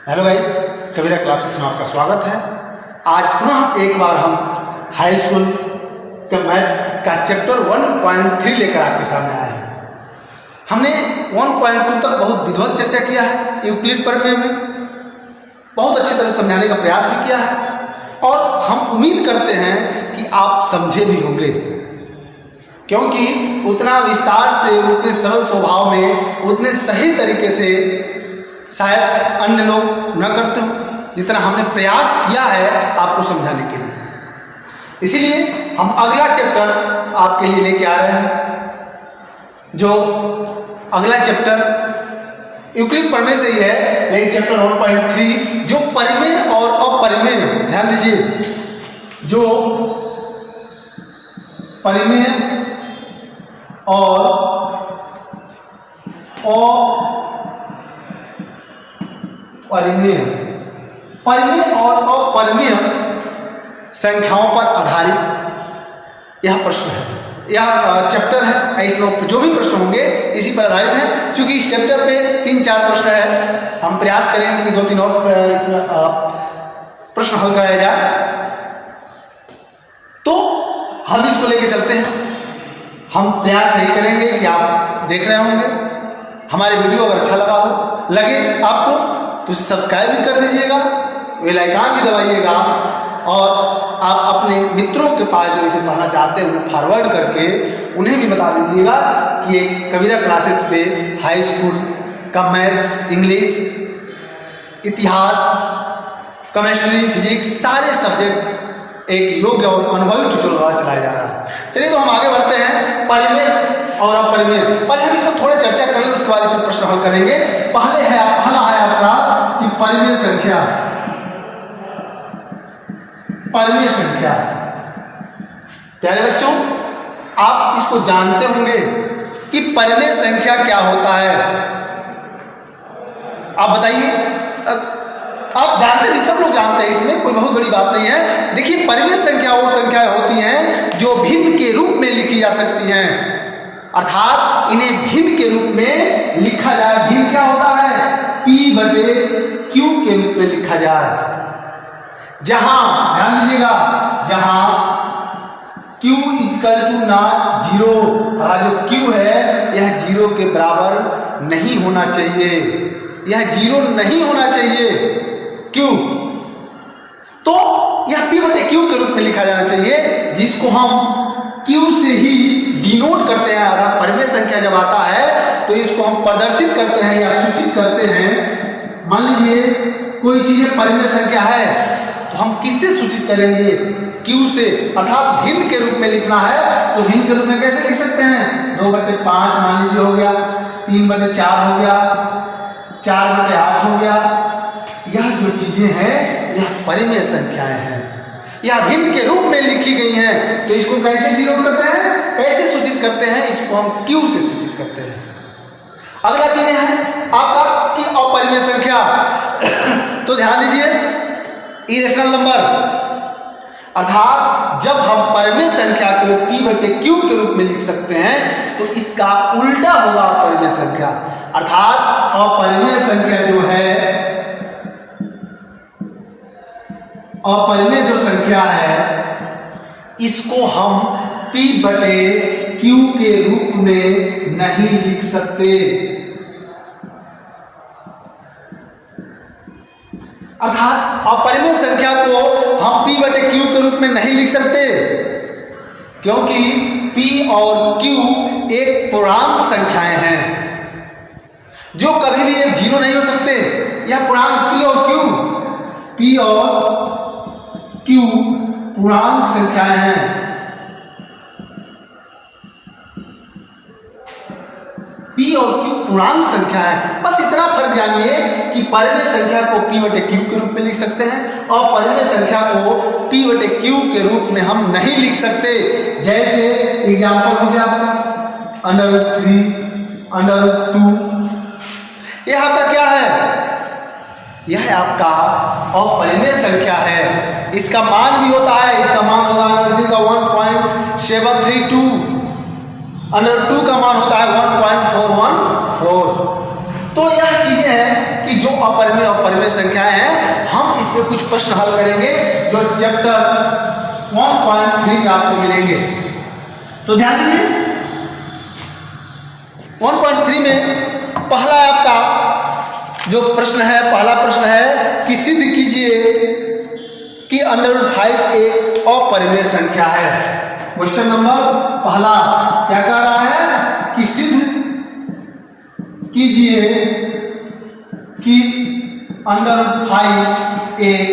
Hello guys, कबीरा classes में आपका स्वागत है। आज पुनः एक बार हम हाई स्कूल के मैथ्स का चैप्टर 1.3 लेकर आपके सामने आए हैं। हमने 1.2 तक बहुत विधिवत चर्चा किया है, यूक्लिड प्रमेय में बहुत अच्छी तरह समझाने का प्रयास भी किया है और हम उम्मीद करते हैं कि आप समझे भी होंगे, क्योंकि उतना विस्तार से, उतने सरल स्वभाव में, उतने सही तरीके से शायद अन्य लोग न करते हो जितना हमने प्रयास किया है आपको समझाने के लिए। इसीलिए हम अगला चैप्टर आपके लिए लेके आ रहे हैं। जो अगला चैप्टर यूक्लिड प्रमेय से ही है, लेकिन चैप्टर 1.3 जो परिमेय और अपरिमेय, ध्यान दीजिए, जो परिमेय और परिमेय और अपरिमेय संख्याओं पर आधारित यह प्रश्न है, यह चैप्टर है। इसमें जो भी प्रश्न होंगे इसी पर आधारित है। क्योंकि इस चैप्टर पे 3-4 प्रश्न है, हम प्रयास करेंगे कि 2-3 और इसमें प्रश्न हल कराया जाए। तो हम इसको लेके चलते हैं। हम प्रयास यही करेंगे कि आप देख रहे होंगे, हमारे वीडियो अगर अच्छा लगे आपको तो सब्सक्राइब भी कर दीजिएगा, बेल आइकन भी दबाइएगा और आप अपने मित्रों के पास जो इसे पढ़ना चाहते हैं उन्हें फॉरवर्ड करके उन्हें भी बता दीजिएगा कि ये कबीरा क्लासेस पे हाई स्कूल का मैथ्स, इंग्लिश, इतिहास, केमिस्ट्री, फिजिक्स सारे सब्जेक्ट एक योग्य और अनुभवी ट्यूटोरियल द्वारा चलाया जा रहा है। चलिए तो हम आगे बढ़ते हैं। परिमेय और अपरिमेय, पहले हम इसमें थोड़े चर्चा कर लें, उसके बाद इसमें प्रश्न हल करेंगे। पहला है आपका कि परिमेय संख्या। परिमेय संख्या, प्यारे बच्चों, आप इसको जानते होंगे कि परिमेय संख्या क्या होता है। आप बताइए, आप जानते भी, सब लोग जानते हैं, इसमें कोई बहुत बड़ी बात नहीं है। देखिए, परिमेय संख्या वो संख्याएं होती हैं जो भिन्न के रूप में लिखी जा सकती हैं, अर्थात इन्हें भिन्न के रूप में लिखा जाए। भिन्न क्या होता है? P/Q के रूप में लिखा जाए। जहां, ध्यान दीजिएगा, जहां Q = नॉट 0, जो Q है यह 0 के बराबर नहीं होना चाहिए, यह 0 नहीं होना चाहिए। Q तो यह P/Q के रूप में लिखा जाना चाहिए, जिसको हम Q से ही डिनोट करते हैं। अर्थात परिमेय संख्या जब आता है तो इसको हम प्रदर्शित करते हैं या सूचित करते हैं। मान लीजिए कोई चीज परिमेय संख्या है तो हम किससे सूचित करेंगे? Q से, अर्थात भिन्न के रूप में लिखना है तो भिन्न के रूप में कैसे लिख सकते हैं? 2/5 मान लीजिए हो गया, 3/4 हो गया, 4/8 हो गया। यह जो चीजें हैं यह परिमेय संख्याएं हैं, यह भिन्न के रूप में लिखी गई हैं। तो इसको कैसे डिनोट करते हैं, कैसे सूचित करते हैं? इसको हम Q से सूचित करते हैं। अगला चीज है आपका कि अपरिमेय संख्या। तो ध्यान दीजिए, इरेशनल नंबर, अर्थात जब हम परिमेय संख्या को P/Q के रूप में लिख सकते हैं तो इसका उल्टा होगा अपरिमेय संख्या। अर्थात अपरिमेय संख्या जो है, अपरिमेय जो संख्या है, इसको हम P/Q के रूप में नहीं लिख सकते। अर्थात अपरिमेय संख्या को हम P/Q के रूप में नहीं लिख सकते, क्योंकि P और Q एक पूर्णांक संख्याएं हैं जो कभी भी एक 0 नहीं हो सकते। यह पूर्णांक P और Q पूर्णांक संख्याएं हैं। P और Q पूर्णांक संख्या है। बस इतना फर्क जानिए कि परिमेय संख्या को P/Q के रूप में लिख सकते हैं और परिमेय संख्या को P/Q के रूप में हम नहीं लिख सकते। जैसे एग्जाम्पल हो गया आपका √3, √2, यह आपका क्या है? यह आपका अपरिमेय संख्या है। इसका मान भी होता है, इसका मान होगा √3 का 1.732, √2 का मान होता है 1.414। तो यह चीजें हैं कि जो अपरिमेय और परिमेय संख्याएं हैं, हम इसमें कुछ प्रश्न हल करेंगे जो चैप्टर 1.3 में आपको मिलेंगे। तो ध्यान दीजिए 1.3 में पहला आपका जो प्रश्न है, पहला प्रश्न है कि सिद्ध कीजिए कि √5 एक अपरिमेय संख्या है। क्वेश्चन नंबर पहला क्या कह रहा है कि सिद्ध कीजिए कि √5 एक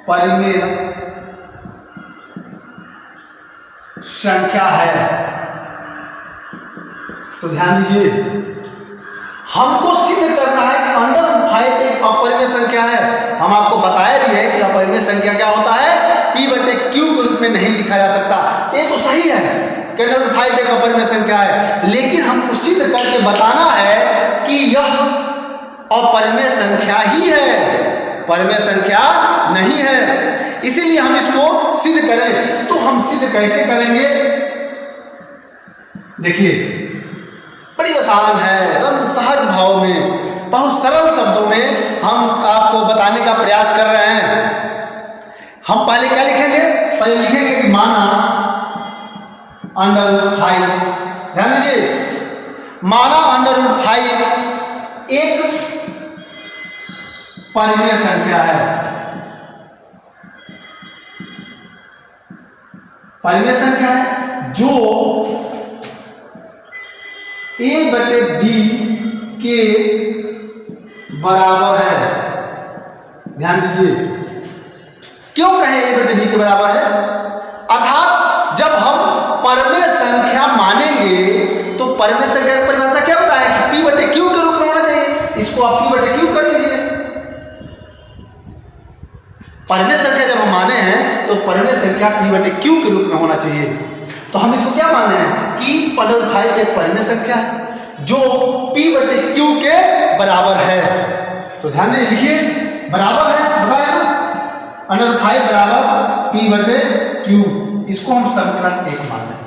अपरिमेय संख्या है। तो ध्यान दीजिए, हमको सिद्ध करना है कि √5 एक अपरिमेय संख्या है। हम आपको बताया भी है कि अपरिमेय संख्या क्या होता है, P/Q के रूप में नहीं लिखा जा सकता। ये तो सही है कि √5 एक अपरिमेय संख्या है, लेकिन हमको सिद्ध करके बताना है कि यह अपरिमेय संख्या ही है, परिमेय संख्या नहीं है। इसीलिए हम इसको सिद्ध करें। तो हम सिद्ध कैसे करेंगे? देखिए बड़ी आसान है, एकदम सहज भाव में, बहुत सरल शब्दों में हम आपको बताने का प्रयास कर रहे हैं। हम पहले क्या लिखेंगे? पहले लिखेंगे कि माना √5, ध्यान दीजिए, माना √5 एक परिमेय संख्या है। परिमेय संख्या है जो A/B के बराबर है। ध्यान दीजिए, क्यों कहें A/B के बराबर है? अर्थात जब हम परिमेय संख्या मानेंगे तो परिमेय संख्या की परिभाषा क्या होता है कि P/Q के रूप में होना चाहिए। इसको आप P/Q कर लीजिए। परिमेय संख्या जब हम माने हैं तो परिमेय संख्या P/Q के रूप में होना चाहिए। तो हम इसको क्या माने हैं कि √5 एक परिमेय संख्या है जो P/Q के बराबर है। तो ध्यान दीजिए, लिखिए बराबर है, बताया √5 बराबर P/Q। इसको हम समीकरण 1 मान लें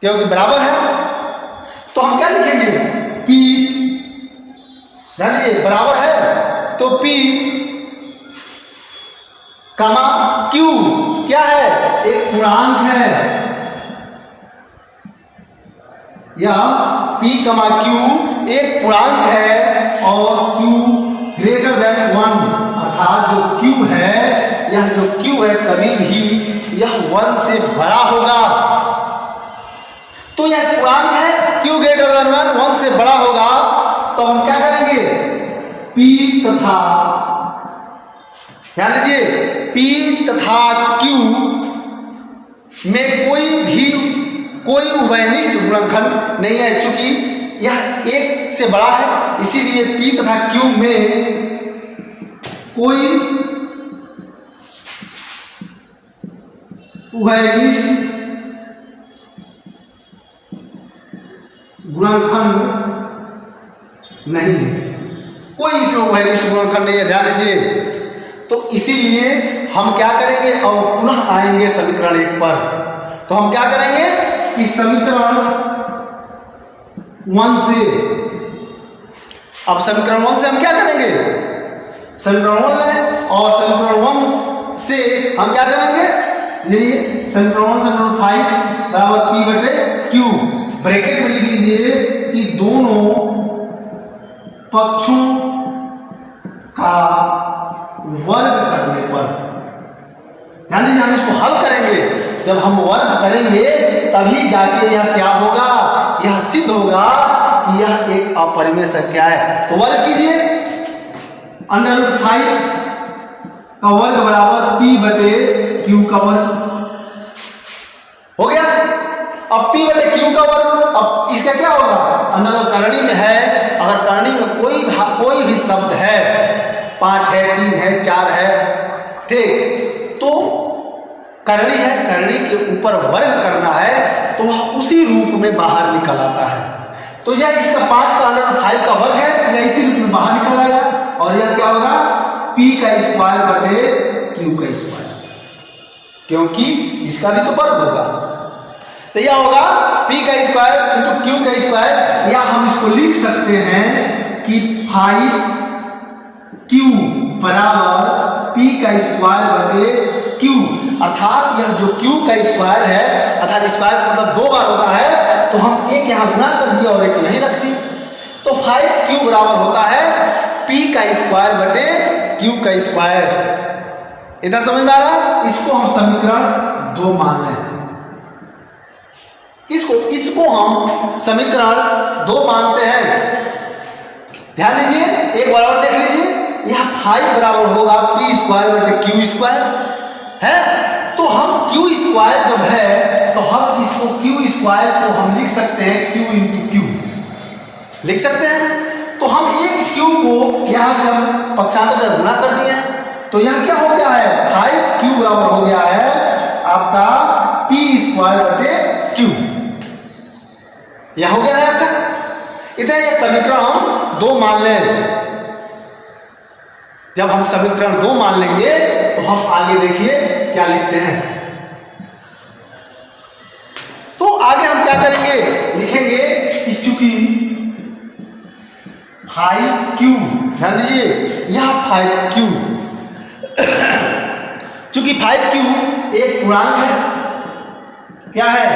क्योंकि बराबर है। तो हम क्या लिखेंगे? P, ध्यान दीजिए, बराबर है तो P, Q क्या है? एक पूर्णांक है। यह P, Q एक पूर्णांक है और Q > 1, अर्थात जो Q है, यह जो Q है कभी भी यह 1 से बड़ा होगा। तो यह पूर्णांक है, Q > 1 से बड़ा होगा। तो हम क्या करेंगे? P तथा, ध्यान दीजिए, P तथा Q में कोई उभयनिष्ठ गुणनखंड नहीं है। चूंकि यह 1 से बड़ा है, इसीलिए P तथा Q में कोई उभयनिष्ठ गुणनखंड नहीं है। कोई इसमें उभयनिष्ठ गुणनखंड नहीं है, ध्यान दीजिए। तो इसीलिए हम क्या करेंगे? और पुनः आएंगे समीकरण 1 पर। तो हम क्या करेंगे कि समीकरण 1 से, अब समीकरण 1 से हम क्या करेंगे? समीकरण 1 लें और समीकरण 1 से हम क्या करेंगे? देखिए समीकरण 1 से √5 बराबर P/Q, ब्रैकेट में लिख लीजिए कि दोनों पक्षों का वर्ग करने पर, ध्यान दीजिए, हम इसको हल करेंगे। जब हम वर्ग करेंगे तभी जाके यह क्या होगा? यह सिद्ध होगा कि यह एक अपरिमेय संख्या है। तो वर्ग कीजिए, √5 का वर्ग बराबर P/Q का वर्ग हो गया। अब P/Q का वर्ग, अब इसका क्या होगा? अंदर करणी में है, अगर करणी में कोई भी शब्द है, 5 है, 3 है, 4 है, ठीक, तो करणी है, करणी के ऊपर वर्ग करना है तो वह उसी रूप में बाहर निकल आता है। तो यह इसका 5 का √5 का वर्ग है, यह इसी रूप में बाहर निकल आएगा और यह क्या होगा? P² क्योंकि इसका भी तो वर्ग होगा। तो यह होगा P² × Q², या हम इसको लिख सकते हैं कि 5q बराबर p का स्क्वायर बटे q, अर्थात यह जो q का स्क्वायर है, अर्थात स्क्वायर मतलब 2 बार होता है, तो हम एक यहाँ गुणा कर दिया और एक यहीं रख दिया, तो 5q बराबर होता है p का स्क्वायर बटे q का स्क्वायर। इधर समझ में आ रहा? इसको हम समीकरण 2 मान लें। किसको? इसको हम समीकरण 2 मानते हैं। ध्यान दीजिए, एक बार और देख लीजिए, यह 5 बराबर होगा p स्क्वायर बटे q स्क्वायर है, तो हम q स्क्वायर जब है तो हम इसको q स्क्वायर को हम लिख सकते हैं q इंटू q लिख सकते हैं। तो हम एक q को यहां से हम पक्षांतर में गुणा कर दिए हैं, तो यह क्या हो गया है? 5q बराबर हो गया है आपका p स्क्वायर बटे q, यह हो गया है आपका। इधर ये समीकरण हम 2 मान लें। जब हम समीकरण 2 मान लेंगे तो हम आगे देखिए क्या लिखते हैं। तो आगे हम क्या करेंगे? लिखेंगे कि चूंकि 5q, ध्यान दीजिए यह 5q, चूंकि 5q एक पूर्णांक है, क्या है?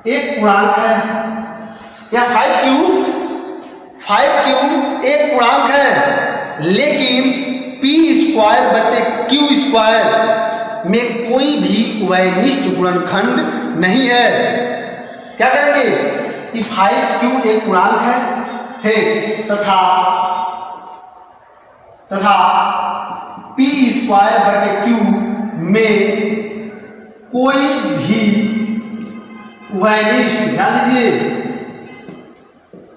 एक पूर्णांक है। यह 5q एक पूर्णांक है, लेकिन p स्क्वायर बटे q स्क्वायर में कोई भी उभयनिष्ठ गुणनखंड नहीं है। क्या करेंगे? कि 5q एक पूर्णांक है, ठीक, तथा p स्क्वायर बटे q में कोई भी उभयनिष्ठ, ध्यान दीजिए,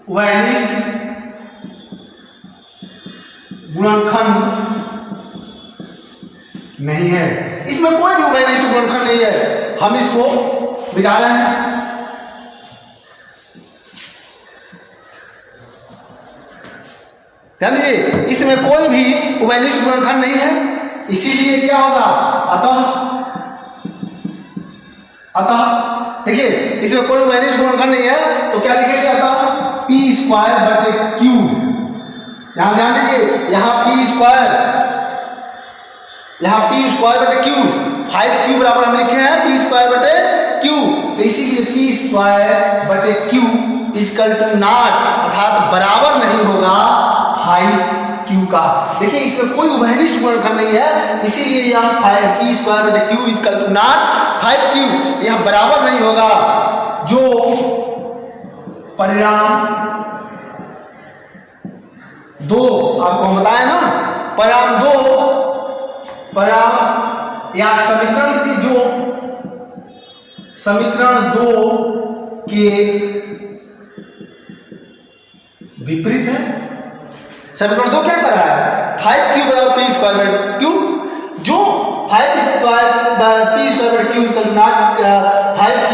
उभयनिष्ठ गुणनखंड नहीं है। इसमें कोई भी उभयनिष्ठ गुणनखंड नहीं है, हम इसको मिटा रहे हैं। ध्यान दीजिए, इसमें कोई भी उभयनिष्ठ गुणनखंड नहीं है, इसीलिए क्या होगा? अतः देखिए, इसमें कोई उभयनिष्ठ गुणनखंड नहीं है, तो क्या लिखेंगे? अतः p स्क्वायर बटे q, यहां ध्यान दीजिए, यहाँ p स्क्वायर बटे q, 5q बराबर हम लिखे हैं p स्क्वायर बटे q, तो इसीलिए p स्क्वायर बटे q इक्वल टू नॉट, अर्थात बराबर नहीं होगा 5q का। देखिए, इसमें कोई उभयनिष्ठ गुणनखंड नहीं है, इसीलिए यह p स्क्वायर बटे q equal to not 5q, यह बराबर नहीं होगा। जो परिणाम 2 आपको हम बताए ना, परिणाम या समीकरण की जो समीकरण 2 के विपरीत है। समीकरण 2 क्या कर रहा है? 5q बराबर p स्क्वायर बटे q, जो 5 स्क्वायर p स्क्वायर बटे q इक्वल नॉट 5q,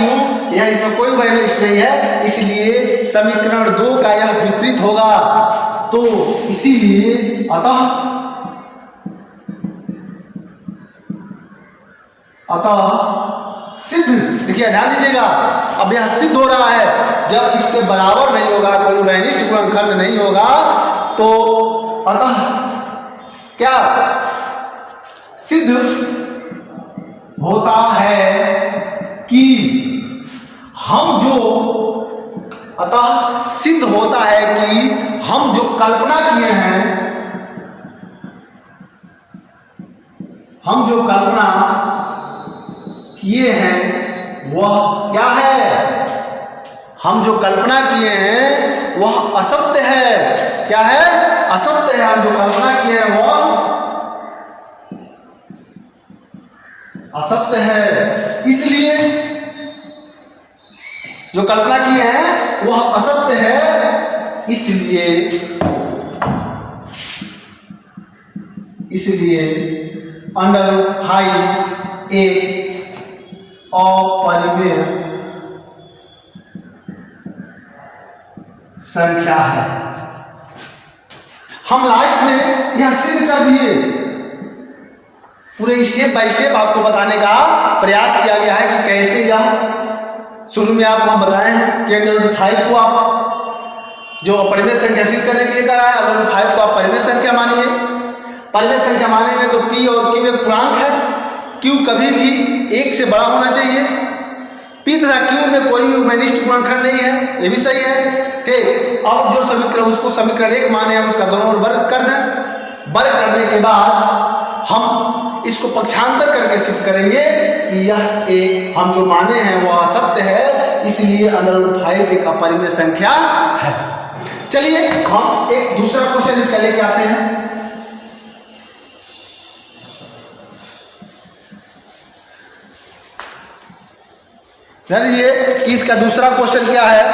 यह इसमें कोई उभयनिष्ठ नहीं है, इसलिए समीकरण 2 का यह विपरीत होगा। तो इसीलिए अतः सिद्ध, देखिए ध्यान दीजिएगा, अब यह सिद्ध हो रहा है, जब इसके बराबर नहीं होगा, कोई उभयनिष्ठ गुणनखंड नहीं होगा, तो अतः क्या सिद्ध होता है कि हम जो कल्पना किए हैं वह क्या है? हम जो कल्पना किए हैं वह असत्य है। क्या है? असत्य है। हम जो कल्पना किए हैं वह असत्य है, इसलिए जो कल्पना किए हैं वह असत्य है, इसलिए √5 एक अपरिमेय संख्या है। हम लास्ट में यह सिद्ध कर दिए, पूरे स्टेप बाय स्टेप आपको बताने का प्रयास किया गया है कि कैसे यह, शुरू में आपको हम बताए हैं कि √5 को आप जो अपरिमेय संख्या सिद्ध करने के लिए करा है। अंडर रूट 5 को आप परिमेय संख्या मानिए। परिमेय संख्या मानेंगे तो p और q एक पूर्णांक है, q कभी भी 1 से बड़ा होना चाहिए। p तथा q में कोई भी उभयनिष्ठ गुणनखंड नहीं है, ये भी सही है। ठीक, अब जो समीकरण उसको समीकरण 1 माने, हम उसका दोनों ओर वर्ग कर दें। वर्ग करने के बाद हम इसको पक्षांतर करके सिद्ध करेंगे कि यह एक हम जो माने हैं वह असत्य है, इसलिए अंडर रूट 5 एक अपरिमेय संख्या है। चलिए हम एक दूसरा क्वेश्चन इसका लेके आते हैं। जानिए कि इसका दूसरा क्वेश्चन क्या है।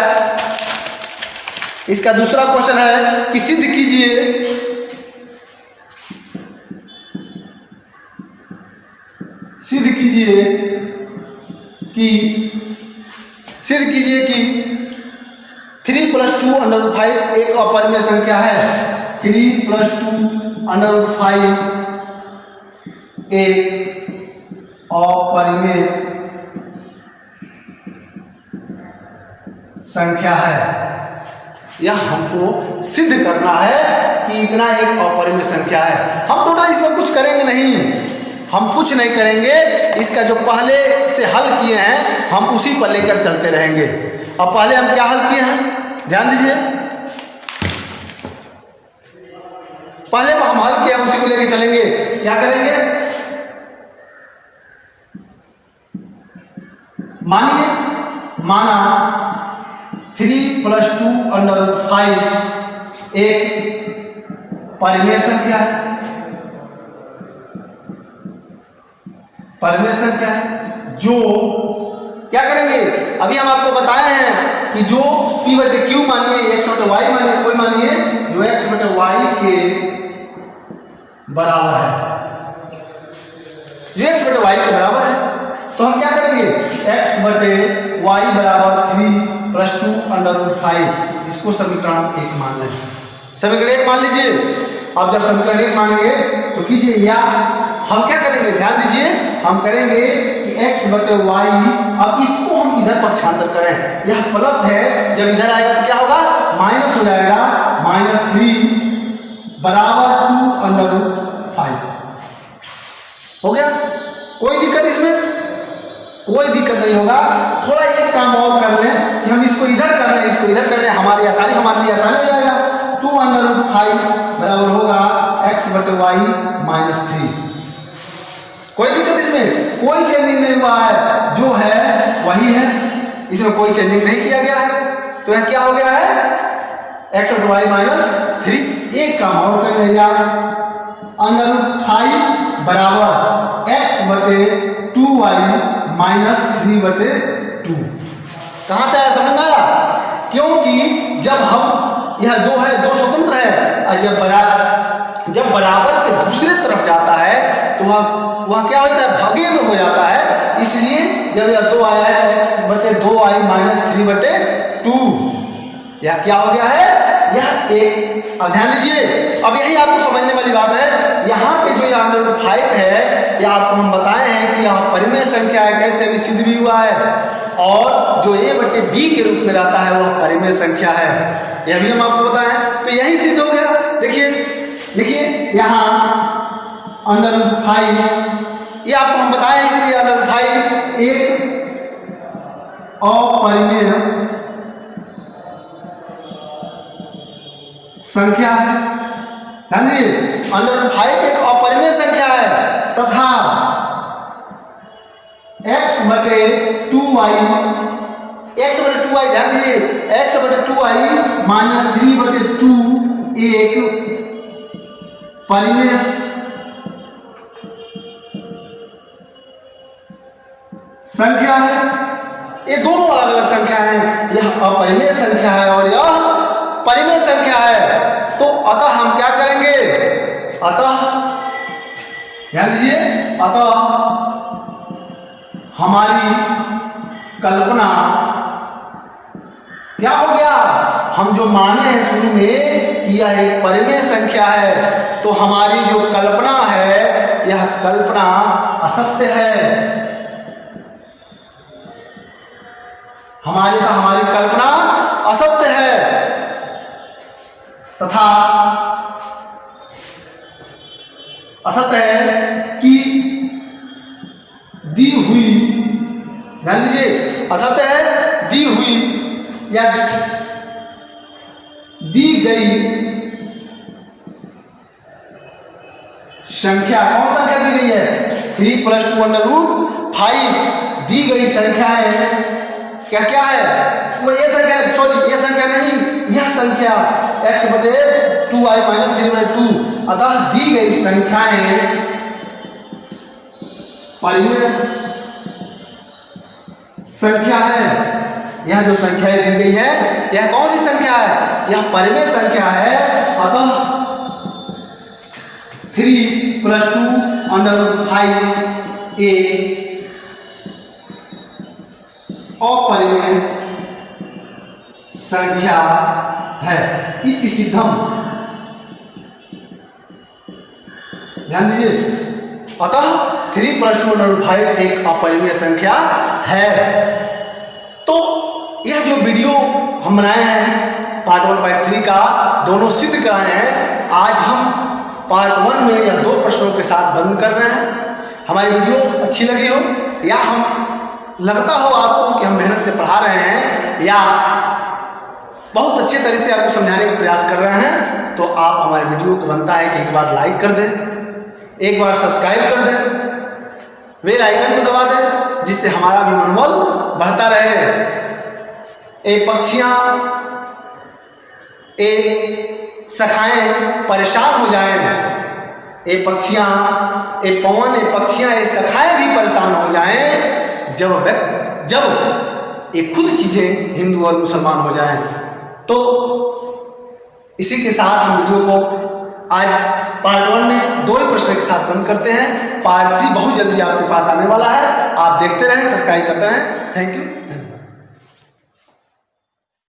इसका दूसरा क्वेश्चन है कि सिद्ध कीजिए कि 3 + 2 अंडर रूट 5 एक अपरिमेय संख्या है। 3 + 2 अंडर रूट 5 एक अपरिमेय संख्या है। यह हमको सिद्ध करना है कि इतना एक अपरिमेय संख्या है। हम टोटल इसमें कुछ करेंगे नहीं, हम कुछ नहीं करेंगे। इसका जो पहले से हल किए हैं हम उसी पर लेकर चलते रहेंगे। अब पहले हम क्या हल किए हैं ध्यान दीजिए। पहले हम हल किए उसी को लेकर चलेंगे। क्या करेंगे, माना 3 + 2 अंडर रूट 5 एक परिमेय संख्या है। परिमेय संख्या है जो क्या करेंगे, अभी हम आपको बताए हैं कि जो p/q मानिए, x/y मानिए, कोई मानिए जो x/y के बराबर है, जो x/y के बराबर है, तो हम क्या करेंगे, x/y बराबर 3 + 2 अंडर रूट 5 इसको समीकरण 1 मान लें। समीकरण 1 मान लीजिए। अब जब समीकरण 1 मानेंगे तो कीजिए, या हम क्या करेंगे ध्यान दीजिए, हम करेंगे कि x/y, अब इसको हम इधर पक्षांतर करें। यह प्लस है, जब इधर आएगा तो क्या होगा, माइनस हो जाएगा। -3 बराबर 2 अंडर रूट 5 हो गया। कोई दिक्कत इसमें, कोई दिक्कत नहीं होगा। थोड़ा एक काम और कर लें कि हम इसको इधर कर लें, इसको इधर कर लें, हमारे लिए आसानी हो जाएगा। 2 अंडर रूट 5 बराबर होगा x/y -3। कोई दिक्कत इसमें, कोई चेंजिंग नहीं हुआ है, जो है वही है, इसमें कोई चेंजिंग नहीं किया गया है। तो यह क्या हो गया है, x/y -3। एक काम और कर लिया, अंडर रूट 5 बराबर x/2y -3/2। कहां से आया, समझ में आया? क्योंकि जब हम यह दो है, दो स्वतंत्र है, और जब बराबर के दूसरे तरफ जाता है तो वह क्या होता है, भागे में हो जाता है। इसलिए जब यह 2 आया है x/2y -3/2, यह क्या हो गया है, यह एक। अब ध्यान दीजिए, अब यही आपको समझने वाली बात है। यहाँ पे जो यह अंडर रूट 5 है, यह आपको हम बताए हैं कि यह परिमेय संख्या है, कैसे अभी सिद्ध भी हुआ है। और जो a/b के रूप में रहता है वह परिमेय संख्या है, यह भी हम आपको बताएं। तो यही सिद्ध हो गया। देखिए यहाँ अंडर रूट 5, ये आपको हम बताएं, इसलिए अंडर रूट 5 एक अपरिमेय संख्या है। ध्यान दीजिए, अंडर रूट 5 एक अपरिमेय संख्या है तथा x/2y, ध्यान दीजिए, x/2y -3/2 एक परिमेय संख्या है। ये दोनों अलग अलग संख्या हैं, यह अपरिमेय संख्या है और यह परिमेय संख्या है। तो अतः हम क्या करेंगे, अतः ध्यान दीजिए, अतः हमारी कल्पना क्या हो गया, हम जो माने हैं शुरू में कि यह एक परिमेय संख्या है, तो हमारी जो कल्पना है यह कल्पना असत्य है। हमारी कल्पना असत्य है। तथा असत्य है कि दी हुई, ध्यान दीजिए, असत्य है दी हुई या दी गई संख्या, कौन संख्या दी गई है? 3 + 2 √5 दी गई संख्या है। क्या क्या है वो? ये संख्या, सॉरी ये संख्या नहीं, यह संख्या x/2y - 3/2, अतः दी गई संख्याएं परिमेय संख्या है। यह जो संख्याएं दी गई है यह कौन सी संख्या है? यह परिमेय संख्या है। अतः 3 + 2 √5 एक अपरिमेय संख्या है। इति सिद्धम, ध्यान दीजिए, अतः 3 + 2 √5 एक अपरिमेय संख्या है। तो यह जो वीडियो हम बनाए हैं पार्ट 1 पार्ट 3 का, दोनों सिद्ध कराए हैं। आज हम पार्ट 1 में यह 2 प्रश्नों के साथ बंद कर रहे हैं। हमारी वीडियो अच्छी लगी हो या हम लगता हो आपको कि हम मेहनत से पढ़ा रहे हैं या बहुत अच्छे तरीके से आपको समझाने का प्रयास कर रहे हैं, तो आप हमारी वीडियो को बनता है कि एक बार लाइक कर दें, एक बार सब्सक्राइब कर दें, बेल आइकन को दबा दें, जिससे हमारा भी मनोबल बढ़ता रहे। ए पक्षियां, ए सखाएं परेशान हो जाएं, ए पक्षियां, ए पवन, ए पक्षियां, ए सखाएं भी परेशान हो जाएं जब ये खुद चीजें हिंदू और मुसलमान हो जाएं। तो इसी के साथ हम वीडियो को आज पार्ट 1 में 2 ही प्रश्न के साथ बंद करते हैं। पार्ट 3 बहुत जल्दी आपके पास आने वाला है। आप देखते रहें, सब्सक्राइब करते रहें। Thank you.